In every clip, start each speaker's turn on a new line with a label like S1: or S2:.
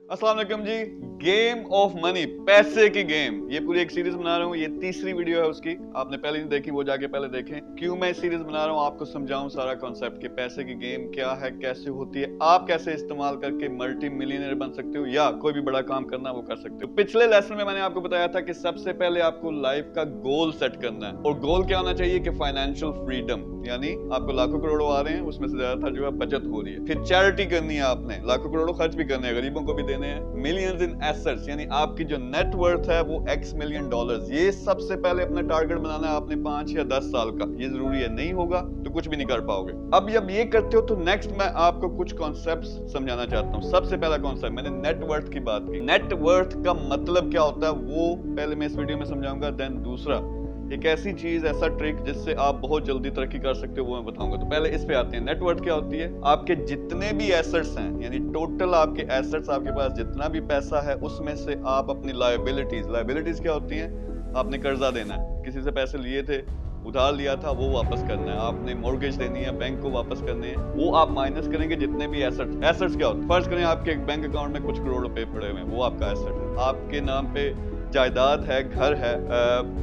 S1: अस्सलाम वालेकुम जी। Game of money, पैसे की गेम, ये पूरी एक सीरीज बना रहा हूँ। ये तीसरी वीडियो है उसकी। आपने पहले नहीं देखी, वो जाके पहले देखें। क्यों मैं सीरीज बना रहा हूँ, आपको समझाऊं सारा कॉन्सेप्ट कि पैसे की गेम क्या है, कैसे होती है, आप कैसे इस्तेमाल करके मल्टी मिलियनर बन सकते हो या कोई भी बड़ा काम करना वो कर सकते हो। पिछले लेसन में मैंने आपको बताया था कि सबसे पहले आपको लाइफ का गोल सेट करना है, और गोल क्या होना चाहिए कि फाइनेंशियल फ्रीडम, यानी आपको लाखों करोड़ों आ रहे हैं, उसमें से ज्यादातर जो है बचत हो रही है। फिर चैरिटी करनी है, आपने लाखों करोड़ों खर्च भी करने हैं, गरीबों को भी देने हैं। मिलियंस इन एसेट्स, यानी आपकी जो नेट वर्थ है वो x मिलियन डॉलर्स। ये सबसे पहले अपना टारगेट बनाना है आपने 5 या 10 साल का। ये जरूरी है, नहीं होगा तो कुछ भी नहीं कर पाओगे। अब जब ये करते हो तो नेक्स्ट मैं आपको कुछ कॉन्सेप्ट्स समझाना चाहता हूँ। सबसे पहला कॉन्सेप्ट, मैंने नेट वर्थ की बात की। नेट वर्थ का मतलब क्या होता है वो पहले मैं इस वीडियो में समझाऊंगा। देन दूसरा, एक ऐसी चीज, ऐसा ट्रिक जिससे आप बहुत जल्दी तरक्की कर सकते हो, वो मैं बताऊंगा। तो पहले इस पे आते हैं। नेटवर्थ क्या होती है? आपके जितने भी एसेट्स हैं, यानी टोटल आपके एसेट्स, आपके पास जितना भी पैसा है, उसमें से आप अपनी लायबिलिटीज क्या होती हैं? आपने कर्जा देना है, किसी से पैसे लिए थे, उधार लिया था, वो वापस करना है। आपने मॉर्गेज देनी है, बैंक को वापस करने हैं, वो आप माइनस करेंगे जितने भी एसेट्स क्या होते हैं? फर्ज करें आपके एक बैंक अकाउंट में कुछ करोड़ रुपए पड़े हुए हैं, वो आपका एसेट है। आपके नाम पे जायदाद है, घर है,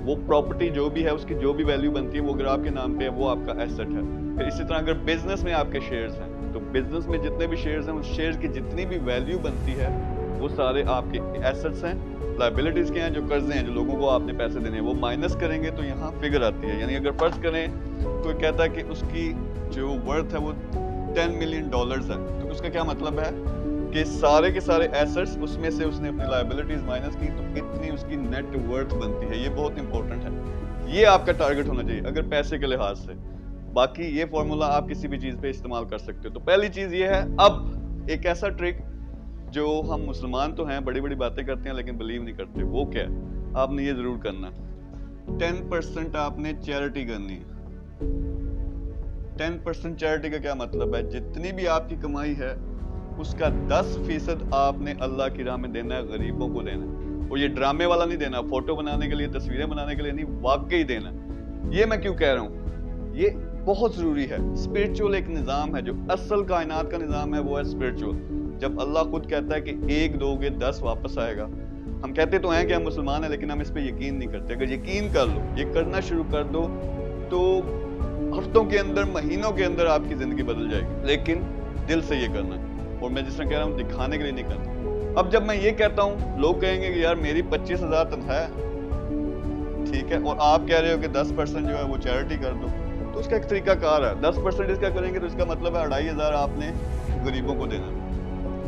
S1: वो प्रॉपर्टी जो भी है, उसकी जो भी वैल्यू बनती है, वो अगर आपके नाम पे है, वो आपका एसेट है। फिर इसी तरह अगर बिजनेस में आपके शेयर्स हैं, तो बिजनेस में जितने भी शेयर्स हैं, उस शेयर्स की जितनी भी वैल्यू बनती है, वो सारे आपके एसेट्स हैं। लायबिलिटीज के हैं, जो कर्जे हैं, जो लोगों को आपने पैसे देने हैं, वो माइनस करेंगे तो यहाँ फिगर आती है। यानी अगर फर्ज करें कोई कहता है कि उसकी जो वर्थ है वो 10 मिलियन डॉलर्स है, तो उसका क्या मतलब है कि सारे के सारे एसेट्स, उसमें से उसने अपनी लायबिलिटीज माइनस की, तो इतनी उसकी नेट वर्थ बनती है। ये बहुत इंपॉर्टेंट है, ये आपका टारगेट होना चाहिए अगर पैसे के लिहाज से। बाकी ये फॉर्मूला आप किसी भी चीज पे इस्तेमाल कर सकते हो। तो पहली चीज ये है। अब एक ऐसा ट्रिक जो हम मुसलमान तो हैं, बड़ी बड़ी बातें करते हैं लेकिन बिलीव नहीं करते, वो क्या है? आपने ये जरूर करना, 10% आपने चैरिटी करनी है। 10% चैरिटी का क्या मतलब है? जितनी भी आपकी कमाई है उसका 10% आपने अल्लाह की राह में देना है, गरीबों को देना है। और ये ड्रामे वाला नहीं देना, फोटो बनाने के लिए, तस्वीरें बनाने के लिए नहीं, वाकई देना। ये मैं क्यों कह रहा हूँ? ये बहुत जरूरी है। स्पिरिचुअल एक निजाम है, जो असल कायनात का निजाम है वो है स्पिरिचुअल। जब अल्लाह खुद कहता है कि 1 दोगे 10 वापस आएगा। हम कहते तो हैं कि हम मुसलमान हैं, लेकिन हम इस पे यकीन नहीं करते। अगर यकीन कर लो, ये करना शुरू कर दो, तो हफ्तों के अंदर, महीनों के अंदर आपकी जिंदगी बदल जाएगी। लेकिन दिल से ये करना है, और मैं जिस तरह कह रहा हूँ दिखाने के लिए नहीं करता। अब जब मैं ये कहता हूँ, लोग कहेंगे कि यार मेरी 25,000 तनख्वाह है, ठीक है, और आप कह रहे हो कि 10% जो है वो चैरिटी कर दो, तो उसका एक तरीका कार है। 10% इसका करेंगे तो इसका मतलब है 2,500 आपने गरीबों को देना।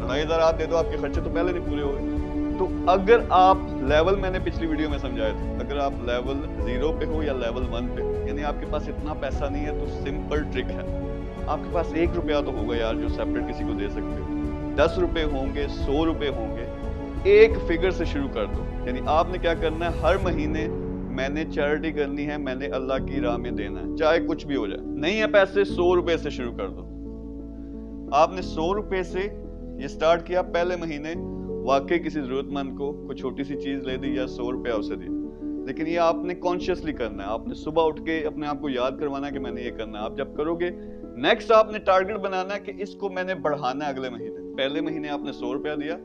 S1: 2,500 आप दे दो, आपके खर्चे तो पहले नहीं पूरे हो गए। तो अगर आप लेवल, मैंने पिछली वीडियो में समझाया था, अगर आप लेवल 0 पे हो या लेवल 1 पे, यानी आपके पास इतना पैसा नहीं है, तो सिंपल ट्रिक है, आपके पास 1 रुपया तो होगा यार, जो सेपरेट किसी को दे सकते हो। 10 रुपए होंगे, 100 रुपए होंगे, एक फिगर से शुरू कर दो। यानी आपने क्या करना है, हर महीने मैंने चैरिटी करनी है, मैंने अल्लाह की राह में देना है, चाहे कुछ भी हो जाए। नहीं है पैसे, 100 रुपए से शुरू कर दो। आपने 100 रुपए से ये स्टार्ट किया, पहले महीने वाकई किसी जरूरतमंद को कोई छोटी सी चीज ले दी या 100 रुपया उसे दी। लेकिन ये आपने कॉन्शियसली करना है, आपने सुबह उठ के अपने आप को याद करवाना है कि मैंने ये करना है। आप जब करोगे, नेक्स्ट आपने टारगेट बनाना है कि इसको मैंने बढ़ाना है अगले महीने। पहले महीने आपने 100 रुपया दिया,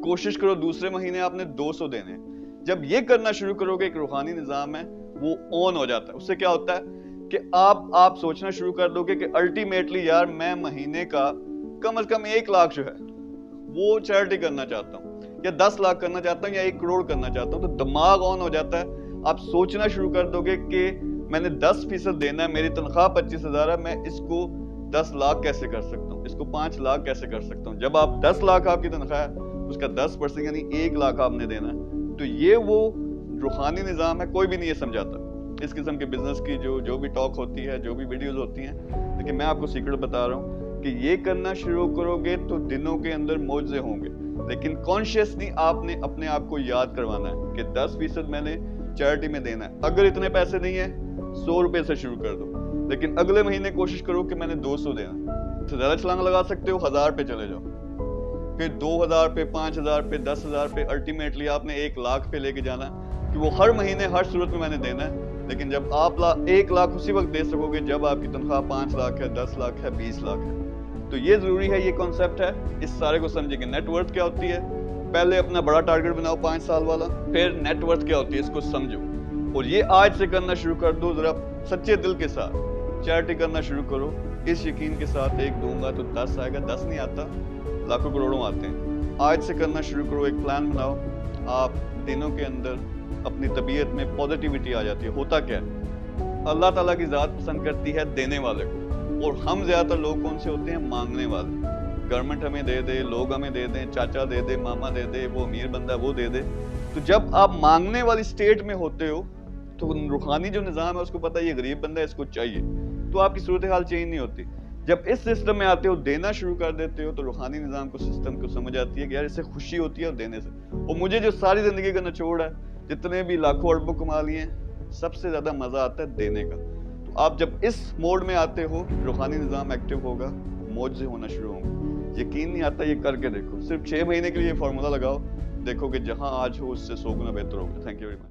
S1: कोशिश करो दूसरे महीने आपने 200 देने। जब ये करना शुरू करोगे, एक रूहानी निजाम है वो ऑन हो जाता है। उससे क्या होता है कि आप सोचना शुरू कर दोगे कि अल्टीमेटली यार मैं महीने का कम से कम 1 लाख जो है वो चैरिटी करना चाहता हूँ, या 10 लाख करना चाहता हूँ, या 1 करोड़ करना चाहता हूँ। तो दिमाग ऑन हो जाता है, आप सोचना शुरू कर दोगे कि मैंने 10% देना है, मेरी तनख्वाह 25,000 है, मैं इसको 10 लाख कैसे कर सकता हूँ, इसको 5 लाख कैसे कर सकता हूँ। जब आप 10 लाख आपकी तनख्वाह है, उसका 10% यानी 1 लाख आपने देना है। तो ये वो रूहानी निजाम है, कोई भी नहीं ये समझाता। इस किस्म के बिजनेस की जो भी टॉक होती है, जो भी वीडियोस होती हैं, लेकिन मैं आपको सीक्रेट बता रहा हूँ कि ये करना शुरू करोगे तो दिनों के अंदर मौजे होंगे। लेकिन कॉन्शियसली आपने अपने आप को याद करवाना है कि 10% मैंने चैरिटी में देना है। अगर इतने पैसे नहीं है, 100 रुपए से शुरू कर दो, लेकिन अगले महीने कोशिश करो कि मैंने 200 देना। तो ज्यादा छलांग लगा सकते हो, 1000 पे चले जाओ, फिर 2000 पे, 5000 पे, 10,000 पे, अल्टीमेटली आपने 1 लाख पे लेके जाना कि वो हर महीने हर सूरत में मैंने देना है। लेकिन जब आप 1 लाख उसी वक्त दे सकोगे जब आपकी तनख्वाह 5 लाख है, 10 लाख है, 20 लाख है। तो ये जरूरी है, ये कॉन्सेप्ट है, इस सारे को समझेंगे। नेटवर्थ क्या होती है? पहले अपना बड़ा टारगेट बनाओ 5 साल वाला, फिर नेटवर्थ क्या होती है इसको समझो, और ये आज से करना शुरू कर दो जरा सच्चे दिल के साथ। चैरिटी करना शुरू करो इस यकीन के साथ, एक दूंगा तो 10 आएगा, 10 नहीं आता, लाखों करोड़ों आते हैं। आज से करना शुरू करो, एक प्लान बनाओ, आप दिनों के अंदर अपनी तबीयत में पॉजिटिविटी आ जाती है। होता क्या है, अल्लाह ताला की ज़ात पसंद करती है देने वाले को, और हम ज़्यादातर लोग कौन से होते हैं, मांगने वाले। गवर्नमेंट हमें दे दे, लोग हमें दे दें, चाचा दे दे, मामा दे दे, वो अमीर बंदा वो दे दे। तो जब आप मांगने वाली स्टेट में होते हो तो रूहानी जो निज़ाम है उसको पता है ये गरीब बंदा है, इसको चाहिए, तो आपकी सूरत हाल चेंज नहीं होती। जब इस सिस्टम में आते हो, देना शुरू कर देते हो, तो रूहानी निज़ाम को, सिस्टम को समझ आती है कि यार इससे खुशी होती है और देने से। और मुझे जो सारी ज़िंदगी का निचोड़ है, जितने भी लाखों अरबों कमा लिए, सबसे ज़्यादा मज़ा आता है देने का। तो आप जब इस मोड में आते हो, रूहानी निज़ाम एक्टिव होगा, मौजज़े होना शुरू होंगे। यकीन नहीं आता, ये करके देखो, सिर्फ 6 महीने के लिए ये फार्मूला लगाओ, देखो कि जहाँ आज हो उससे 100 गुना बेहतर होगा। Thank you very much.